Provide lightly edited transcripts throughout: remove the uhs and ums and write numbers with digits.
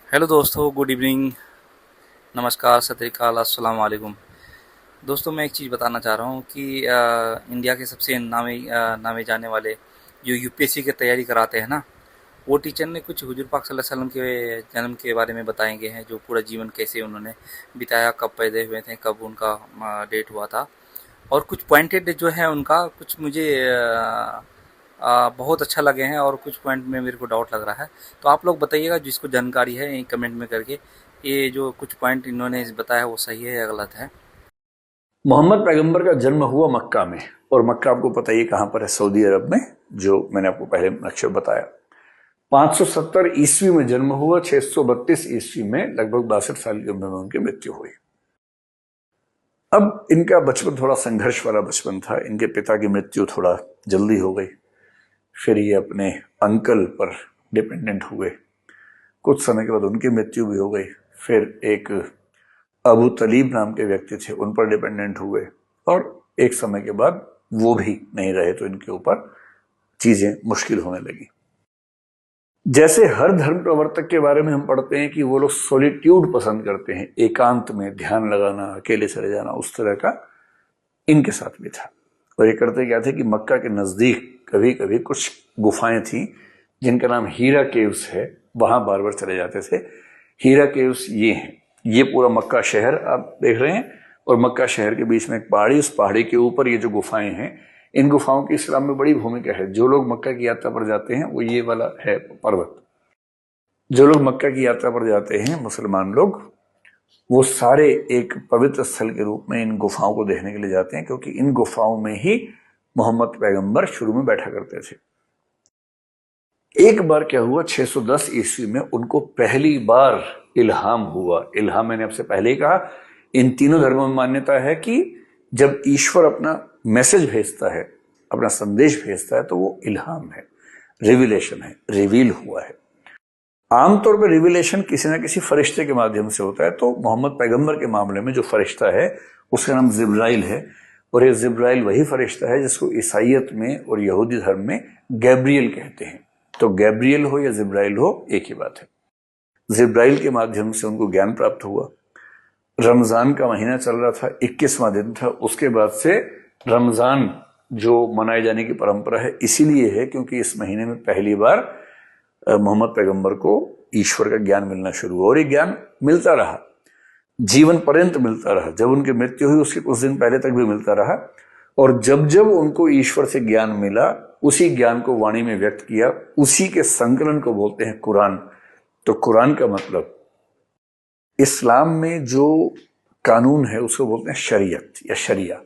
Hello दोस्तों, good evening, नमस्कार, सत श्री अकाल, अस्सलाम वालेकुम। दोस्तों, मैं एक चीज़ बताना चाह रहा हूँ कि इंडिया के सबसे नामे जाने वाले जो यूपीएससी की तैयारी कराते हैं ना, वो टीचर ने कुछ हुजूर पाक सल्लल्लाहु अलैहि वसल्लम के जन्म के बारे में बताए गए हैं, जो पूरा जीवन कैसे उन्होंने बिताया, कब पैदा हुए थे, कब उनका डेट हुआ था। और कुछ पॉइंटेड जो है उनका कुछ मुझे बहुत अच्छा लगे हैं, और कुछ पॉइंट में मेरे को डाउट लग रहा है। तो आप लोग बताइएगा, जिसको जानकारी है कमेंट में करके, ये जो कुछ पॉइंट इन्होंने बताया वो सही है या गलत है। मोहम्मद पैगंबर का जन्म हुआ मक्का में। और मक्का आपको पता ही कहां पर है, सऊदी अरब में, जो मैंने आपको पहले नक्शा बताया। 570 ईस्वी में जन्म हुआ, 632 ईस्वी में लगभग 62 साल की उम्र में उनकी मृत्यु हुई। अब इनका बचपन थोड़ा संघर्ष वाला बचपन था। इनके पिता की मृत्यु थोड़ा जल्दी हो गई। फिर ये अपने अंकल पर डिपेंडेंट हुए। कुछ समय के बाद उनकी मृत्यु भी हो गई। फिर एक अबू तलीब नाम के व्यक्ति थे, उन पर डिपेंडेंट हुए। और एक समय के बाद वो भी नहीं रहे, तो इनके ऊपर चीजें मुश्किल होने लगी। जैसे हर धर्म प्रवर्तक के बारे में हम पढ़ते हैं कि वो लोग सॉलिट्यूड पसंद करते हैं, एकांत में ध्यान लगाना, अकेले चले जाना, उस तरह का इनके साथ भी था। और ये करते क्या थे कि मक्का के नजदीक कभी कभी कुछ गुफाएं थी, जिनका नाम हीरा केव्स है, वहां बार बार चले जाते थे। हीरा केव्स ये हैं, ये पूरा मक्का शहर आप देख रहे हैं, और मक्का शहर के बीच में एक पहाड़ी, उस पहाड़ी के ऊपर ये जो गुफाएं हैं, इन गुफाओं की इस्लाम में बड़ी भूमिका है। जो लोग मक्का की यात्रा पर जाते हैं, वो ये वाला है पर्वत। जो लोग मक्का की यात्रा पर जाते हैं, मुसलमान लोग, वो सारे एक पवित्र स्थल के रूप में इन गुफाओं को देखने के लिए जाते हैं, क्योंकि इन गुफाओं में ही मोहम्मद पैगंबर शुरू में बैठा करते थे। एक बार क्या हुआ, 610 ईस्वी में उनको पहली बार इल्हाम हुआ। इल्हाम मैंने आपसे पहले ही कहा, इन तीनों धर्मों में मान्यता है कि जब ईश्वर अपना मैसेज भेजता है, अपना संदेश भेजता है, तो वो इल्हाम है, रिविलेशन है, रिवील हुआ है। आमतौर पर रिविलेशन किसी न किसी फरिश्ते के माध्यम से होता है। तो मोहम्मद पैगंबर के मामले में जो फरिश्ता है, उसका नाम जिब्राइल है। और ये जिब्राइल वही फरिश्ता है जिसको ईसाइयत में और यहूदी धर्म में गैब्रियल कहते हैं। तो गैब्रियल हो या जिब्राइल हो, एक ही बात है। जिब्राइल के माध्यम से उनको ज्ञान प्राप्त हुआ। रमजान का महीना चल रहा था, 21वां दिन था। उसके बाद से रमजान जो मनाए जाने की परंपरा है, इसीलिए है क्योंकि इस महीने में पहली बार मोहम्मद पैगंबर को ईश्वर का ज्ञान मिलना शुरू हुआ। और ये ज्ञान मिलता रहा, जीवन पर्यंत मिलता रहा। जब उनकी मृत्यु हुई उसके कुछ दिन पहले तक भी मिलता रहा। और जब जब उनको ईश्वर से ज्ञान मिला, उसी ज्ञान को वाणी में व्यक्त किया, उसी के संकलन को बोलते हैं कुरान। तो कुरान का मतलब, इस्लाम में जो कानून है उसको बोलते हैं शरीयत या शरिया।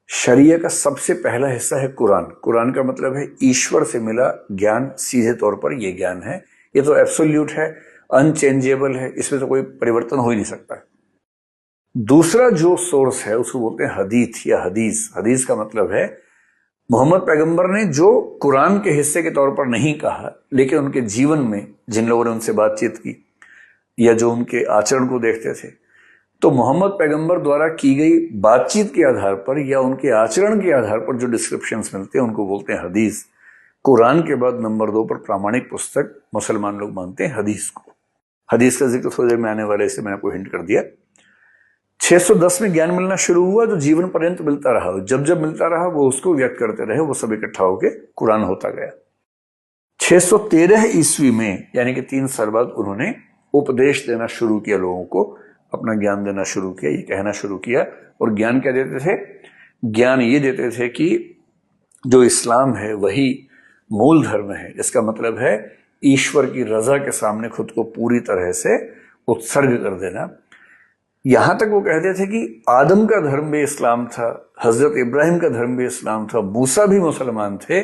शरिया का सबसे पहला हिस्सा है कुरान। कुरान का मतलब है ईश्वर से मिला ज्ञान, सीधे तौर पर यह ज्ञान है। ये तो एब्सोल्यूट है, अनचेंजेबल है, इसमें तो कोई परिवर्तन हो ही नहीं सकता। दूसरा जो सोर्स है उसको बोलते हैं हदीथ या हदीस। हदीस का मतलब है मोहम्मद पैगंबर ने जो कुरान के हिस्से के तौर पर नहीं कहा, लेकिन उनके जीवन में जिन लोगों ने उनसे बातचीत की या जो उनके आचरण को देखते थे, तो मोहम्मद पैगंबर द्वारा की गई बातचीत के आधार पर या उनके आचरण के आधार पर जो डिस्क्रिप्शंस मिलते हैं, उनको बोलते हैं हदीस। कुरान के बाद नंबर 2 पर प्रामाणिक पुस्तक मुसलमान लोग मानते हैं हदीस को। हदीस का जिक्र थोड़ी देर में आने वाले, इसे मैंने आपको हिंट कर दिया। 610 में ज्ञान मिलना शुरू हुआ, जो जीवन पर्यंत मिलता रहा। जब जब मिलता रहा वो उसको व्यक्त करते रहे, वो सब इकट्ठा होकर कुरान होता गया। 613 ईस्वी में, यानी कि 3 साल बाद, उन्होंने उपदेश देना शुरू किया, लोगों को अपना ज्ञान देना शुरू किया, ये कहना शुरू किया। और ज्ञान क्या देते थे? ज्ञान ये देते थे कि जो इस्लाम है वही मूल धर्म है। इसका मतलब है ईश्वर की रजा के सामने खुद को पूरी तरह से उत्सर्ग कर देना। यहां तक वो कहते थे कि आदम का धर्म भी इस्लाम था, हजरत इब्राहिम का धर्म भी इस्लाम था, मूसा भी मुसलमान थे,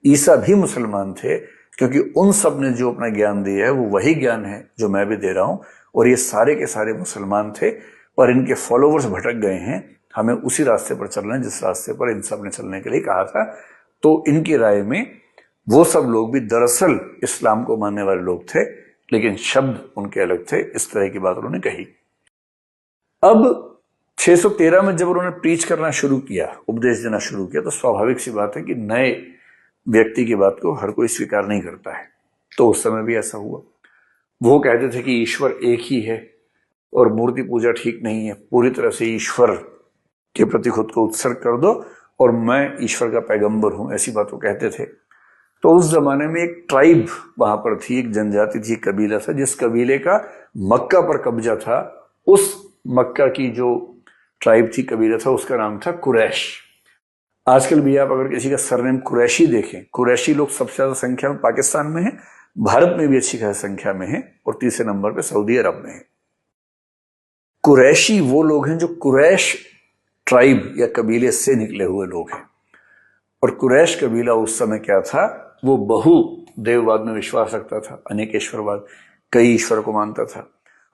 ईसा भी मुसलमान थे, क्योंकि उन सब ने जो अपना ज्ञान दिया है वो वही ज्ञान है जो मैं भी दे रहा हूं। और ये सारे के सारे मुसलमान थे, पर इनके फॉलोवर्स भटक गए हैं। हमें उसी रास्ते पर चलना है जिस रास्ते पर इन सब ने चलने के लिए कहा था। तो इनकी राय में वो सब लोग भी दरअसल इस्लाम को मानने वाले लोग थे, लेकिन शब्द उनके अलग थे। इस तरह की बात उन्होंने कही। अब 613 में जब उन्होंने प्रीच करना शुरू किया, उपदेश देना शुरू किया, तो स्वाभाविक सी बात है कि नए व्यक्ति की बात को हर कोई स्वीकार नहीं करता है। तो उस समय भी ऐसा हुआ। वो कहते थे कि ईश्वर एक ही है और मूर्ति पूजा ठीक नहीं है, पूरी तरह से ईश्वर के प्रति खुद को उत्सर्ग कर दो और मैं ईश्वर का पैगंबर हूं, ऐसी बात वो कहते थे। तो उस जमाने में एक ट्राइब वहां पर थी, एक जनजाति थी, कबीला था, जिस कबीले का मक्का पर कब्जा था। उस मक्का की जो ट्राइब थी, कबीला था, उसका नाम था कुरैश। आजकल भी आप अगर किसी का सरनेम कुरैशी देखें, कुरैशी लोग सबसे ज्यादा संख्या में पाकिस्तान में है, भारत में भी अच्छी खासी संख्या में है, और तीसरे नंबर पे सऊदी अरब में है। कुरैशी वो लोग हैं जो कुरैश ट्राइब या कबीले से निकले हुए लोग हैं। और कुरैश कबीला उस समय क्या था, वो बहु देववाद में विश्वास रखता था, अनेकेश्वरवाद, कई ईश्वर को मानता था।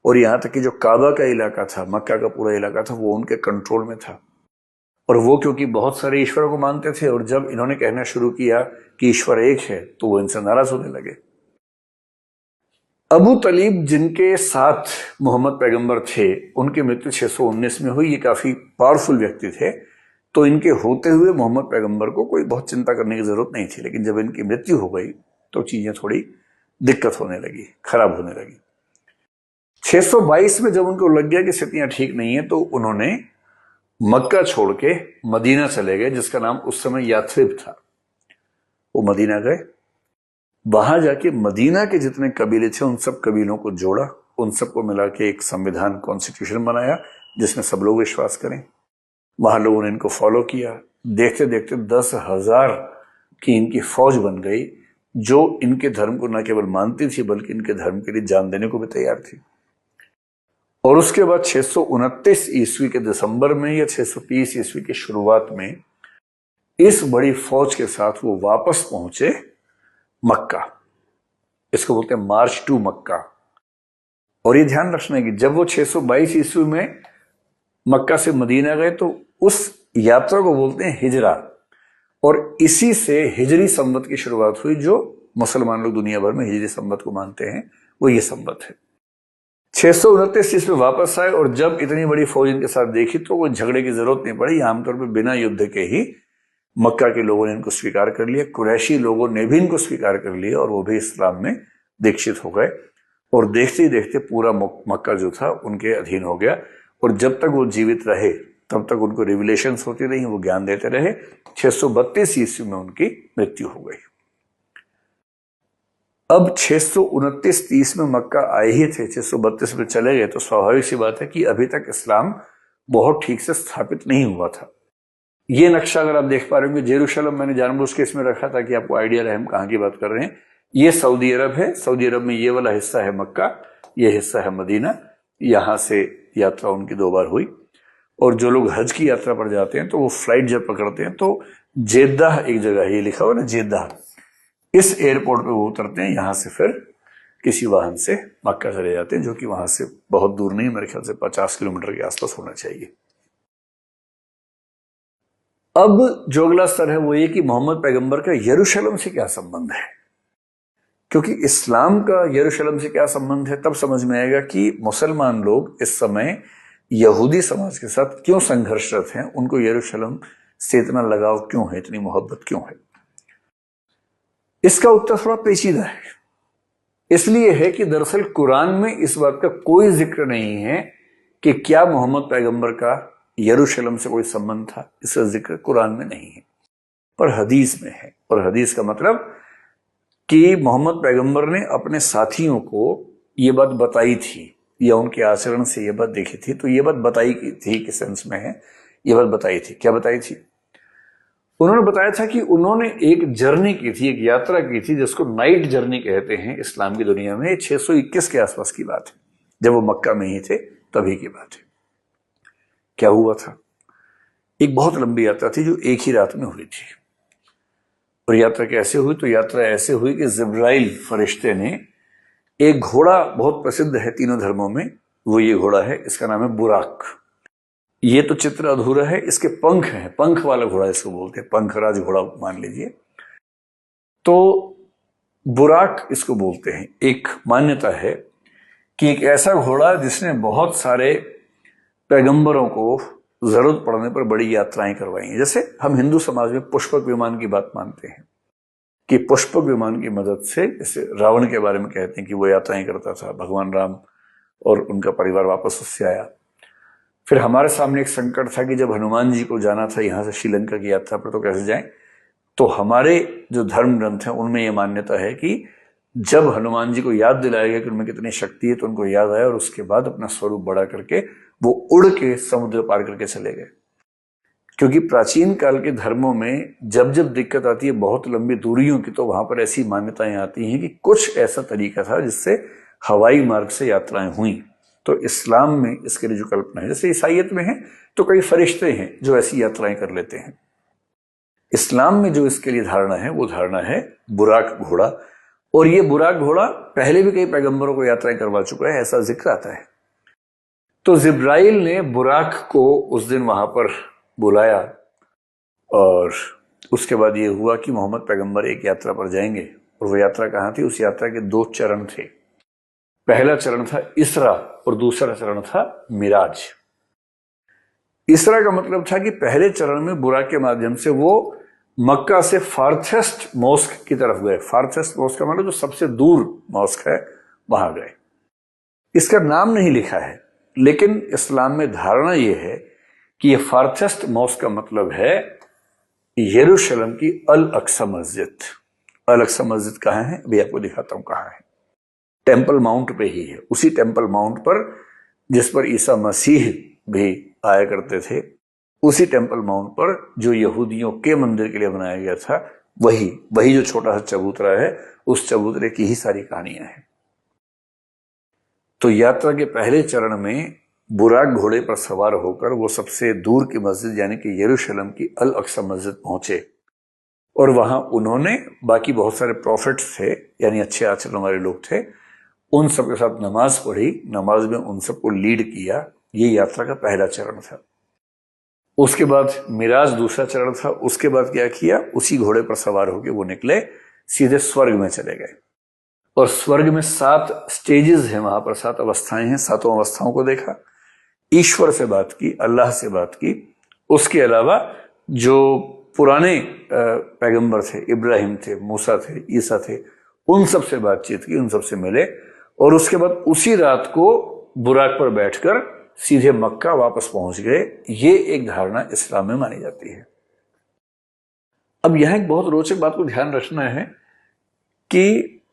और यहां तक कि जो काबा का इलाका था, मक्का का पूरा इलाका था, वो उनके कंट्रोल में था। और वो क्योंकि बहुत सारे ईश्वरों को मानते थे, और जब इन्होंने कहना शुरू किया कि ईश्वर एक है, तो वो इनसे नाराज होने लगे। अबू तलीब जिनके साथ मोहम्मद पैगंबर थे, उनकी मृत्यु 619 में हुई। ये काफी पावरफुल व्यक्ति थे, तो इनके होते हुए मोहम्मद पैगंबर को कोई बहुत चिंता करने की जरूरत नहीं थी। लेकिन जब इनकी मृत्यु हो गई तो चीजें थोड़ी दिक्कत होने लगी, खराब होने लगी। 622 में जब उनको लग गया कि स्थितियां ठीक नहीं है, तो उन्होंने मक्का छोड़ के मदीना चले गए, जिसका नाम उस समय याथरिब था। वो मदीना गए, वहां जाके मदीना के जितने कबीले थे उन सब कबीलों को जोड़ा, उन सबको मिला के एक संविधान, कॉन्स्टिट्यूशन बनाया जिसमें सब लोग विश्वास करें। वहां लोगों ने इनको फॉलो किया। देखते देखते 10,000 की इनकी फौज बन गई, जो इनके धर्म को न केवल मानती थी बल्कि इनके धर्म के लिए जान देने को भी तैयार थी। और उसके बाद 629 ईस्वी के दिसंबर में या 630 ईस्वी की शुरुआत में इस बड़ी फौज के साथ वो वापस पहुंचे मक्का। इसको बोलते हैं मार्च टू मक्का। और ये ध्यान रखना है कि जब वो 622 ईस्वी में मक्का से मदीना गए, तो उस यात्रा को बोलते हैं हिजरा। और इसी से हिजरी संवत की शुरुआत हुई। जो मुसलमान लोग दुनिया भर में हिजरी संवत को मानते हैं, वो ये संवत है। 629 ईस्वी में वापस आए, और जब इतनी बड़ी फौज इनके साथ देखी तो वो झगड़े की जरूरत नहीं पड़ी। आमतौर पर बिना युद्ध के ही मक्का के लोगों ने इनको स्वीकार कर लिया, कुरैशी लोगों ने भी इनको स्वीकार कर लिया, और वो भी इस्लाम में दीक्षित हो गए। और देखते ही देखते पूरा मक्का जो था उनके अधीन हो गया। और जब तक वो जीवित रहे तब तक उनको रिविलेशंस होती रही, वो ज्ञान देते रहे। 632 ईस्वी में उनकी मृत्यु हो गई। अब 629-30 में मक्का आए ही थे, 632 में चले गए, तो स्वाभाविक सी बात है कि अभी तक इस्लाम बहुत ठीक से स्थापित नहीं हुआ था। ये नक्शा अगर आप देख पा रहे होंगे, जेरूशलम मैंने जानबूझ के इसमें रखा ताकि आपको आइडिया रहे हम कहाँ की बात कर रहे हैं। ये सऊदी अरब है। सऊदी अरब में ये वाला हिस्सा है मक्का, ये हिस्सा है मदीना। यहां से यात्रा उनकी 2 बार हुई। और जो लोग हज की यात्रा पर जाते हैं तो वो फ्लाइट जब पकड़ते हैं तो जेद्दाह एक जगह है, ये लिखा हुआ ना जेद्दाह, इस एयरपोर्ट पे वो उतरते हैं। यहां से फिर किसी वाहन से मक्का चले जाते हैं, जो कि वहां से बहुत दूर नहीं, मेरे ख्याल से 50 किलोमीटर के आसपास होना चाहिए। अब जो अगला स्तर है वो ये कि मोहम्मद पैगंबर का यरूशलेम से क्या संबंध है। क्योंकि इस्लाम का यरूशलेम से क्या संबंध है तब समझ में आएगा कि मुसलमान लोग इस समय यहूदी समाज के साथ क्यों संघर्षरत हैं, उनको यरूशलेम से इतना लगाव क्यों है, इतनी मोहब्बत क्यों है। इसका उत्तर थोड़ा पेचीदा है। इसलिए है कि दरअसल कुरान में इस बात का कोई जिक्र नहीं है कि क्या मोहम्मद पैगंबर का यरूशलेम से कोई संबंध था। इसका जिक्र कुरान में नहीं है, पर हदीस में है। और हदीस का मतलब कि मोहम्मद पैगंबर ने अपने साथियों को ये बात बताई थी, या उनके आचरण से ये बात देखी थी। तो ये बात बताई थी किस सेंस में है, ये बात बताई थी। क्या बताई थी? उन्होंने बताया था कि उन्होंने एक जर्नी की थी, एक यात्रा की थी, जिसको नाइट जर्नी कहते हैं इस्लाम की दुनिया में। 621 के आसपास की बात है, जब वो मक्का में ही थे तभी की बात है। क्या हुआ था? एक बहुत लंबी यात्रा थी जो एक ही रात में हुई थी। और यात्रा कैसे हुई? तो यात्रा ऐसे हुई कि जिब्राइल फरिश्ते ने एक घोड़ा, बहुत प्रसिद्ध है तीनों धर्मों में, वो ये घोड़ा है, इसका नाम है बुराक। ये तो चित्र अधूरा है, इसके पंख हैं, पंख वाला घोड़ा इसको बोलते हैं, पंखराज घोड़ा मान लीजिए। तो बुराक इसको बोलते हैं। एक मान्यता है कि एक ऐसा घोड़ा जिसने बहुत सारे पैगंबरों को जरूरत पड़ने पर बड़ी यात्राएं करवाई हैं। जैसे हम हिंदू समाज में पुष्पक विमान की बात मानते हैं, कि पुष्पक विमान की मदद से, जैसे रावण के बारे में कहते हैं कि वो यात्राएं करता था, भगवान राम और उनका परिवार वापस उससे आया। फिर हमारे सामने एक संकट था कि जब हनुमान जी को जाना था यहां से श्रीलंका की यात्रा पर, तो कैसे जाएं। तो हमारे जो धर्म ग्रंथ हैं उनमें यह मान्यता है कि जब हनुमान जी को याद दिलाया गया कि उनमें कितनी शक्ति है, तो उनको याद आया और उसके बाद अपना स्वरूप बड़ा करके वो उड़ के समुद्र पार करके चले गए। क्योंकि प्राचीन काल के धर्मों में जब जब दिक्कत आती है बहुत लंबी दूरियों की, तो वहां पर ऐसी मान्यताएं आती हैं कि कुछ ऐसा तरीका था जिससे हवाई मार्ग से यात्राएं हुई। तो इस्लाम में इसके लिए जो कल्पना है, जैसे ईसाइयत में है तो कई फरिश्ते हैं जो ऐसी यात्राएं कर लेते हैं। इस्लाम में जो इसके लिए धारणा है वो धारणा है बुराक घोड़ा। और ये बुराक घोड़ा पहले भी कई पैगंबरों को यात्राएं करवा चुका है, ऐसा जिक्र आता है। तो जिब्राइल ने बुराक को उस दिन वहां पर बुलाया और उसके बाद ये हुआ कि मोहम्मद पैगंबर एक यात्रा पर जाएंगे। और वो यात्रा कहाँ थी? उस यात्रा के 2 चरण थे। पहला चरण था इसरा और दूसरा चरण था मिराज। इसरा का मतलब था कि पहले चरण में बुराक के माध्यम से वो मक्का से फार्थेस्ट मॉस्क की तरफ गए। फार्थेस्ट मॉस्क का मतलब जो सबसे दूर मॉस्क है वहां गए। इसका नाम नहीं लिखा है, लेकिन इस्लाम में धारणा यह है कि यह फार्थेस्ट मॉस्क का मतलब है यरूशलेम की अल अक्सा मस्जिद। अल अक्सा मस्जिद कहाँ है? अभी आपको दिखाता हूं कहाँ है। टेम्पल माउंट पे ही है, उसी टेम्पल माउंट पर जिस पर ईसा मसीह भी आया करते थे, उसी टेम्पल माउंट पर जो यहूदियों के मंदिर के लिए बनाया गया था, वही जो छोटा सा चबूतरा है, उस चबूतरे की ही सारी कहानियां हैं। तो यात्रा के पहले चरण में बुराक घोड़े पर सवार होकर वो सबसे दूर की मस्जिद यानी कि यरूशलेम की अल अक्सा मस्जिद पहुंचे। और वहां उन्होंने, बाकी बहुत सारे प्रॉफिट्स थे यानी अच्छे आचरण वाले लोग थे, उन सबके साथ नमाज पढ़ी, नमाज में उन सबको लीड किया। ये यात्रा का पहला चरण था। उसके बाद मिराज दूसरा चरण था। उसके बाद क्या किया? उसी घोड़े पर सवार होकर वो निकले, सीधे स्वर्ग में चले गए। और स्वर्ग में 7 स्टेजेस हैं, वहां पर 7 अवस्थाएं हैं। 7 अवस्थाओं को देखा, ईश्वर से बात की, अल्लाह से बात की। उसके अलावा जो पुराने पैगंबर थे, इब्राहिम थे, मूसा थे, ईसा थे, उन सब से बातचीत की, उन सब से मिले। और उसके बाद उसी रात को बुराक पर बैठकर सीधे मक्का वापस पहुंच गए। ये एक धारणा इस्लाम में मानी जाती है। अब यहां एक बहुत रोचक बात को ध्यान रखना है कि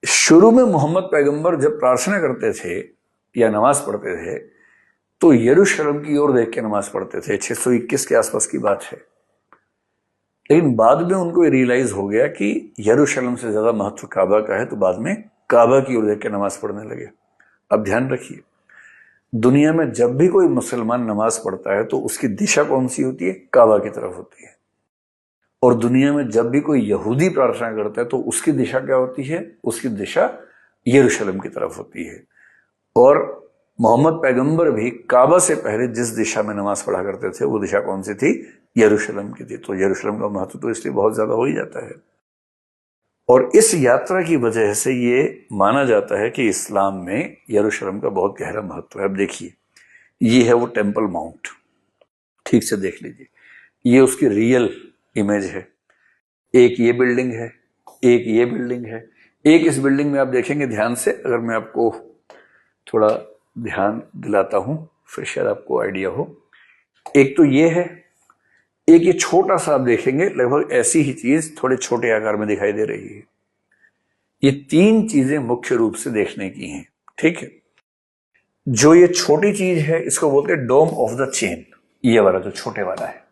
शुरू में मोहम्मद पैगंबर जब प्रार्थना करते थे या नमाज पढ़ते थे तो यरूशलेम की ओर देख के नमाज पढ़ते थे। 621 के आसपास की बात है। लेकिन बाद में उनको ये रियलाइज हो गया कि यरूशलेम से ज्यादा महत्व काबा का है, तो बाद में काबा की ओर देख के नमाज पढ़ने लगे। अब ध्यान रखिए, दुनिया में जब भी कोई मुसलमान नमाज पढ़ता है तो उसकी दिशा कौन सी होती है? काबा की तरफ होती है। और दुनिया में जब भी कोई यहूदी प्रार्थना करता है तो उसकी दिशा क्या होती है? उसकी दिशा यरूशलेम की तरफ होती है। और मोहम्मद पैगंबर भी काबा से पहले जिस दिशा में नमाज पढ़ा करते थे वो दिशा कौन सी थी? यरूशलेम की थी। तो यरूशलेम का महत्व तो इसलिए बहुत ज्यादा हो ही जाता है। और इस यात्रा की वजह से ये माना जाता है कि इस्लाम में यरूशलेम का बहुत गहरा महत्व है। अब देखिए, ये है वो टेम्पल माउंट, ठीक से देख लीजिए। ये उसकी रियल इमेज है। एक ये बिल्डिंग है, एक ये बिल्डिंग है। एक इस बिल्डिंग में आप देखेंगे ध्यान से, अगर मैं आपको थोड़ा ध्यान दिलाता हूं फिर शायद आपको आइडिया हो। एक तो ये है, एक ये छोटा सा आप देखेंगे, लगभग ऐसी ही चीज थोड़े छोटे आकार में दिखाई दे रही है। ये 3 चीजें मुख्य रूप से देखने की हैं, ठीक है। जो ये छोटी चीज है इसको बोलते हैं डोम ऑफ द चेन, ये वाला जो छोटे वाला है।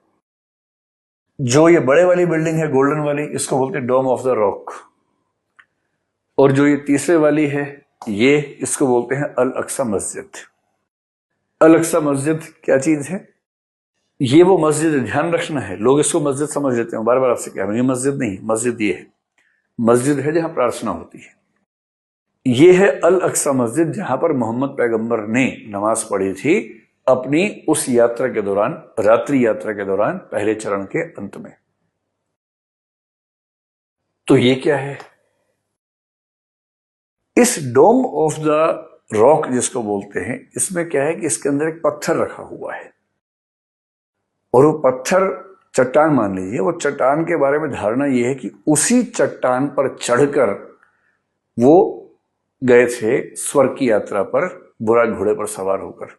जो ये बड़े वाली बिल्डिंग है गोल्डन वाली, इसको बोलते हैं डोम ऑफ द रॉक। और जो ये तीसरे वाली है ये, इसको बोलते हैं अल अक्सा मस्जिद। अल अक्सा मस्जिद क्या चीज है? ये वो मस्जिद है, ध्यान रखना है। लोग इसको मस्जिद समझ लेते हैं, बार बार आपसे कह रहा हूं, ये मस्जिद नहीं, मस्जिद ये है। मस्जिद है जहां प्रार्थना होती है। ये है अल अक्सा मस्जिद, जहां पर मोहम्मद पैगंबर ने नमाज पढ़ी थी अपनी उस यात्रा के दौरान, रात्रि यात्रा के दौरान, पहले चरण के अंत में। तो ये क्या है? इस डोम ऑफ द रॉक जिसको बोलते हैं, इसमें क्या है कि इसके अंदर एक पत्थर रखा हुआ है। और वो पत्थर चट्टान मान लीजिए, वो चट्टान के बारे में धारणा ये है कि उसी चट्टान पर चढ़कर वो गए थे स्वर्ग की यात्रा पर बुराक घोड़े पर सवार होकर।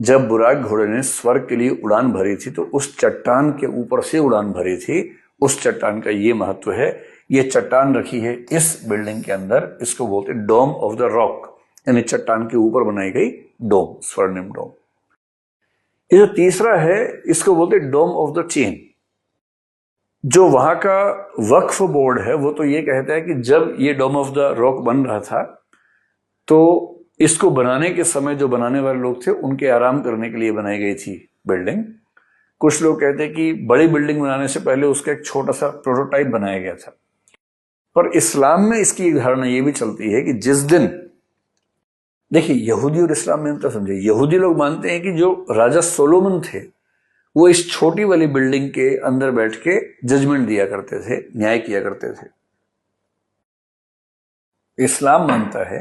जब बुराक घोड़े ने स्वर्ग के लिए उड़ान भरी थी तो उस चट्टान के ऊपर से उड़ान भरी थी। उस चट्टान का ये महत्व है। ये चट्टान रखी है इस बिल्डिंग के अंदर, इसको बोलते हैं डोम ऑफ द रॉक, यानी चट्टान के ऊपर बनाई गई डोम, स्वर्णिम डोम। ये जो तीसरा है इसको बोलते हैं डोम ऑफ द चेन। जो वहां का वक्फ बोर्ड है वो तो ये कहता है कि जब ये डोम ऑफ द रॉक बन रहा था तो इसको बनाने के समय जो बनाने वाले लोग थे उनके आराम करने के लिए बनाई गई थी बिल्डिंग। कुछ लोग कहते हैं कि बड़ी बिल्डिंग बनाने से पहले उसका एक छोटा सा प्रोटोटाइप बनाया गया था। पर इस्लाम में इसकी एक धारणा ये भी चलती है कि जिस दिन, देखिए यहूदी और इस्लाम में अंतर समझे, यहूदी लोग मानते हैं कि जो राजा सोलोमन थे वो इस छोटी वाली बिल्डिंग के अंदर बैठ के जजमेंट दिया करते थे, न्याय किया करते थे। इस्लाम मानता है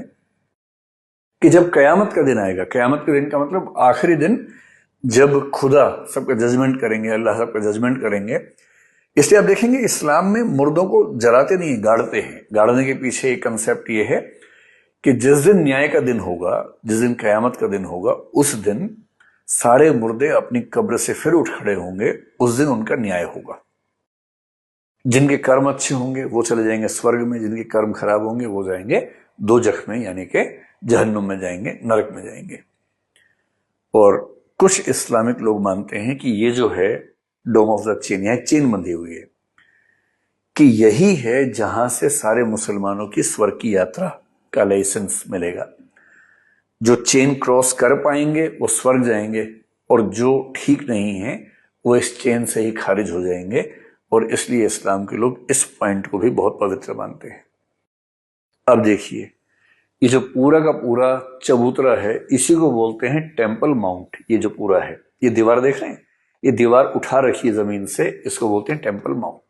कि जब कयामत का दिन आएगा, कयामत के दिन का मतलब आखिरी दिन, जब खुदा सबका जजमेंट करेंगे, अल्लाह सबका जजमेंट करेंगे। इसलिए आप देखेंगे इस्लाम में मुर्दों को जलाते नहीं, गाड़ते हैं। गाड़ने के पीछे एक कंसेप्ट ये है कि जिस दिन न्याय का दिन होगा, जिस दिन कयामत का दिन होगा, उस दिन सारे मुर्दे अपनी कब्र से फिर उठ खड़े होंगे। उस दिन उनका न्याय होगा। जिनके कर्म अच्छे होंगे वो चले जाएंगे स्वर्ग में, जिनके कर्म खराब होंगे वो जाएंगे दोजख में, यानी कि जहन्नुम में जाएंगे, नरक में जाएंगे। और कुछ इस्लामिक लोग मानते हैं कि ये जो है डोम ऑफ द चेन, यह चेन बंधी हुई है, कि यही है जहां से सारे मुसलमानों की स्वर्ग की यात्रा का लाइसेंस मिलेगा। जो चेन क्रॉस कर पाएंगे वो स्वर्ग जाएंगे, और जो ठीक नहीं है वो इस चेन से ही खारिज हो जाएंगे। और इसलिए इस्लाम के लोग इस पॉइंट को भी बहुत पवित्र मानते हैं। अब देखिए, ये जो पूरा का पूरा चबूतरा है इसी को बोलते हैं टेम्पल माउंट। ये जो पूरा है, ये दीवार देख रहे हैं, ये दीवार उठा रखी है जमीन से, इसको बोलते हैं टेम्पल माउंट।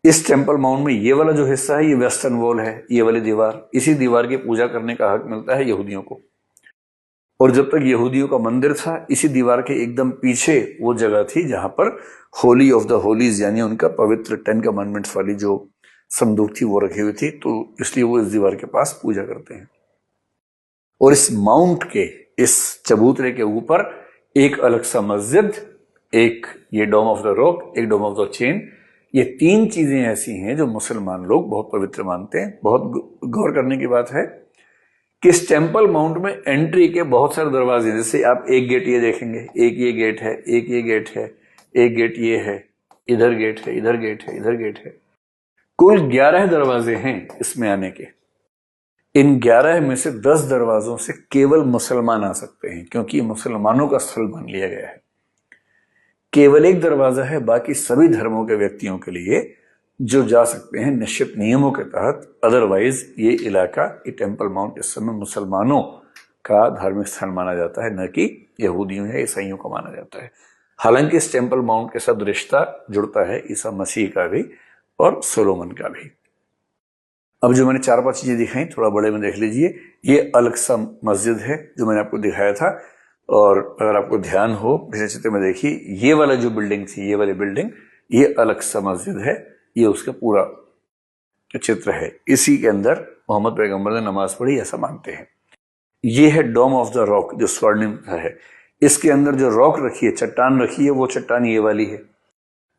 इस टेम्पल माउंट में ये वाला जो हिस्सा है ये वेस्टर्न वॉल है, ये वाली दीवार, इसी दीवार की पूजा करने का हक मिलता है यहूदियों को। और जब तक यहूदियों का मंदिर था, इसी दीवार के एकदम पीछे वो जगह थी जहां पर होली ऑफ द होलीज, यानी उनका पवित्र 10 कमांडमेंट्स वाली जो संदूक थी वो रखी हुई थी। तो इसलिए वो इस दीवार के पास पूजा करते हैं। और इस माउंट के, इस चबूतरे के ऊपर एक अलग सा मस्जिद, एक ये डोम ऑफ द रॉक, एक डोम ऑफ द चेन, ये 3 चीजें ऐसी हैं जो मुसलमान लोग बहुत पवित्र मानते हैं। बहुत गौर करने की बात है कि इस टेम्पल माउंट में एंट्री के बहुत सारे दरवाजे, जैसे आप एक गेट ये देखेंगे, एक ये गेट है, एक ये गेट है, एक गेट ये है, इधर गेट है, इधर गेट है, इधर गेट है। कुल 11 दरवाजे हैं इसमें आने के। इन 11 में से 10 दरवाजों से केवल मुसलमान आ सकते हैं, क्योंकि मुसलमानों का स्थल मान लिया गया है। केवल एक दरवाजा है बाकी सभी धर्मों के व्यक्तियों के लिए जो जा सकते हैं निश्चित नियमों के तहत। अदरवाइज ये इलाका, ये टेम्पल माउंट इस समय मुसलमानों का धार्मिक स्थान माना जाता है, न कि यहूदियों या ईसाइयों का माना जाता है। हालांकि इस टेम्पल माउंट के साथ रिश्ता जुड़ता है ईसा मसीह का भी और सोलोमन का भी। अब जो मैंने 4-5 चीजें दिखाई, थोड़ा बड़े में देख लीजिए। ये अलग सा मस्जिद है जो मैंने आपको दिखाया था। और अगर आपको ध्यान हो पिछले चित्र में देखिए, ये वाला जो बिल्डिंग थी, ये वाली बिल्डिंग, ये अलग सा मस्जिद है। ये उसका पूरा चित्र है। इसी के अंदर मोहम्मद पैगंबर ने नमाज पढ़ी, ऐसा मानते हैं। ये है डोम ऑफ द रॉक जो स्वर्णिम का है। इसके अंदर जो रॉक रखी है, चट्टान रखी है, वो चट्टान ये वाली है।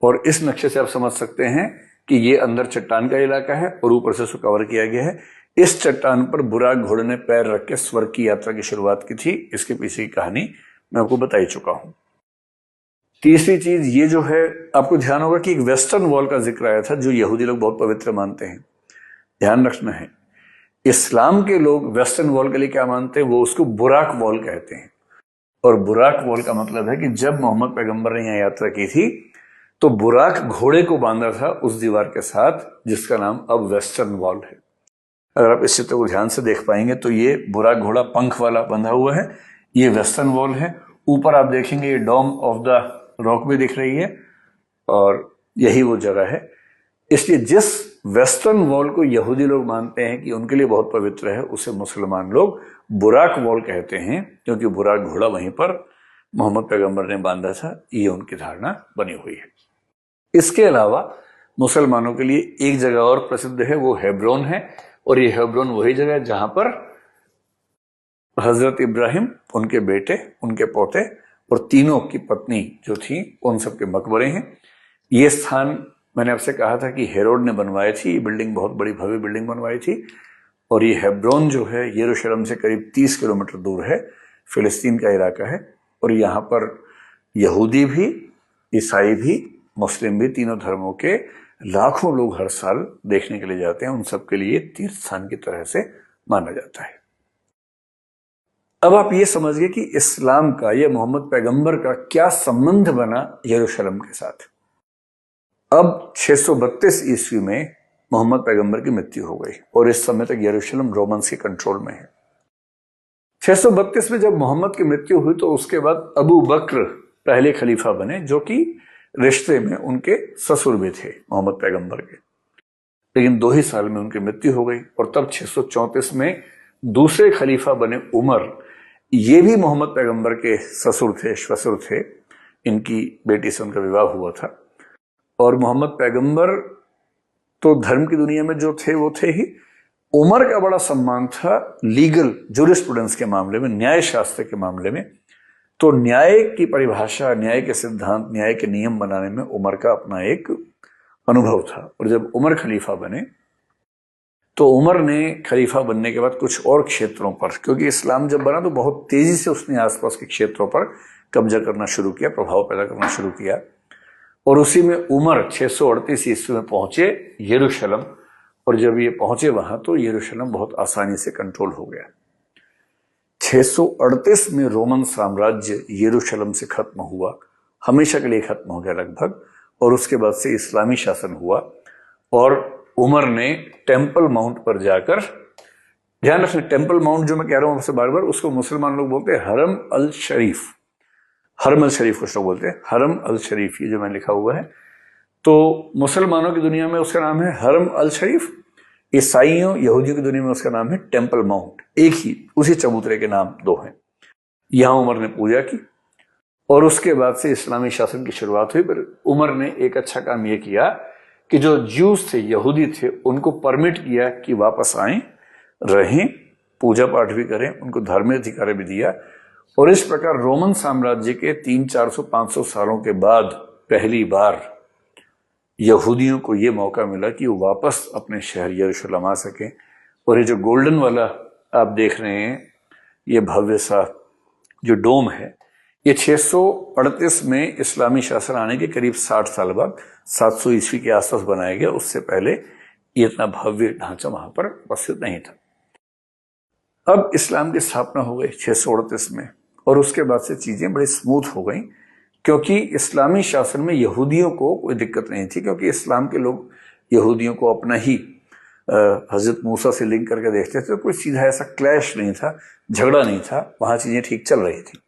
और इस नक्शे से आप समझ सकते हैं कि ये अंदर चट्टान का इलाका है और ऊपर से उसको कवर किया गया है। इस चट्टान पर बुराक घोड़े ने पैर रख के स्वर्ग की यात्रा की शुरुआत की थी। इसके पीछे की कहानी मैं आपको बता ही चुका हूं। तीसरी चीज ये जो है, आपको ध्यान होगा कि एक वेस्टर्न वॉल का जिक्र आया था जो यहूदी लोग बहुत पवित्र मानते हैं। ध्यान रखना है, इस्लाम के लोग वेस्टर्न वॉल के लिए क्या मानते हैं, वो उसको बुराक वॉल कहते हैं। और बुराक वॉल का मतलब है कि जब मोहम्मद पैगंबर ने यहाँ यात्रा की थी तो बुराक घोड़े को बांधा था उस दीवार के साथ, जिसका नाम अब वेस्टर्न वॉल है। अगर आप इस चित्र को ध्यान से देख पाएंगे तो ये बुराक घोड़ा पंख वाला बंधा हुआ है, ये वेस्टर्न वॉल है। ऊपर आप देखेंगे ये डोम ऑफ द रॉक भी दिख रही है और यही वो जगह है। इसलिए जिस वेस्टर्न वॉल को यहूदी लोग मानते हैं कि उनके लिए बहुत पवित्र है, उसे मुसलमान लोग बुराक वॉल कहते हैं, क्योंकि बुराक घोड़ा वहीं पर मोहम्मद पैगंबर ने बांधा था, ये उनकी धारणा बनी हुई है। इसके अलावा मुसलमानों के लिए एक जगह और प्रसिद्ध है, वो हेब्रोन है, और ये हेब्रोन वही जगह है जहां पर हजरत इब्राहिम, उनके बेटे, उनके पोते और तीनों की पत्नी जो थी, उन सब के मकबरे हैं। ये स्थान मैंने आपसे कहा था कि हेरोड ने बनवाई थी, ये बिल्डिंग बहुत बड़ी भव्य बिल्डिंग बनवाई थी। और ये हेब्रोन जो है यरूशलेम से करीब 30 किलोमीटर दूर है, फिलिस्तीन का इलाका है। और यहाँ पर यहूदी भी, ईसाई भी, मुस्लिम भी, तीनों धर्मों के लाखों लोग हर साल देखने के लिए जाते हैं। उन सब के लिए तीर्थ स्थान की तरह से माना जाता है। अब आप ये समझिए कि इस्लाम का या मोहम्मद पैगंबर का क्या संबंध बना यरूशलेम के साथ। अब 632 ईस्वी में मोहम्मद पैगंबर की मृत्यु हो गई और इस समय तक यरूशलेम रोमन्स के कंट्रोल में है। 632 में जब मोहम्मद की मृत्यु हुई तो उसके बाद अबू बकर पहले खलीफा बने, जो कि रिश्ते में उनके ससुर भी थे मोहम्मद पैगंबर के। लेकिन 2 ही साल में उनकी मृत्यु हो गई और तब 634 में दूसरे खलीफा बने उमर। ये भी मोहम्मद पैगंबर के ससुर थे, श्वसुर थे, इनकी बेटी से उनका विवाह हुआ था। और मोहम्मद पैगंबर तो धर्म की दुनिया में जो थे वो थे ही, उमर का बड़ा सम्मान था लीगल जूरिस्प्रूडेंस के मामले में, न्याय शास्त्र के मामले में। तो न्याय की परिभाषा, न्याय के सिद्धांत, न्याय के नियम बनाने में उमर का अपना एक अनुभव था। और जब उमर खलीफा बने तो उमर ने खलीफा बनने के बाद कुछ और क्षेत्रों पर, क्योंकि इस्लाम जब बना तो बहुत तेजी से उसने आसपास के क्षेत्रों पर कब्जा करना शुरू किया, प्रभाव पैदा करना शुरू किया। और उसी में उमर 638 ईस्वी में पहुंचे यरूशलेम। और जब ये पहुंचे वहां तो यरूशलेम बहुत आसानी से कंट्रोल हो गया। 638 में रोमन साम्राज्य यरूशलेम से खत्म हुआ, हमेशा के लिए खत्म हो गया लगभग। और उसके बाद से इस्लामी शासन हुआ और उमर ने टेम्पल माउंट पर जाकर, ध्यान रखना टेम्पल माउंट जो मैं कह रहा हूं आपसे बार बार, उसको मुसलमान लोग बोलते हैं हरम अल शरीफ। हरम अल शरीफ कुछ लोग बोलते हैं हरम अल शरीफ, ये जो मैंने लिखा हुआ है। तो मुसलमानों की दुनिया में उसका नाम है हरम अल शरीफ, ईसाइयों यहूदियों की दुनिया में उसका नाम है टेम्पल माउंट। एक ही, उसी चबूतरे के नाम दो हैं। यहां उमर ने पूजा की और उसके बाद से इस्लामी शासन की शुरुआत हुई। पर उमर ने एक अच्छा काम यह किया कि जो ज्यूज थे, यहूदी थे, उनको परमिट किया कि वापस आएं, रहें, पूजा पाठ भी करें, उनको धार्मिक अधिकार भी दिया। और इस प्रकार रोमन साम्राज्य के 300-400-500 सालों के बाद पहली बार यहूदियों को यह मौका मिला कि वो वापस अपने शहर यरूशलेम आ सकें। और ये जो गोल्डन वाला आप देख रहे हैं, ये भव्य सा जो डोम है, ये 638 में इस्लामी शासन आने के करीब 60 साल बाद 700 ईस्वी के आसपास बनाया गया। उससे पहले ये इतना भव्य ढांचा वहां पर उपस्थित नहीं था। अब इस्लाम की स्थापना हो गई 638 में और उसके बाद से चीजें बड़ी स्मूथ हो गई, क्योंकि इस्लामी शासन में यहूदियों को कोई दिक्कत नहीं थी, क्योंकि इस्लाम के लोग यहूदियों को अपना ही हजरत मूसा से लिंक करके देखते थे। तो कोई सीधा ऐसा क्लैश नहीं था, झगड़ा नहीं था, वहां चीजें ठीक चल रही थी।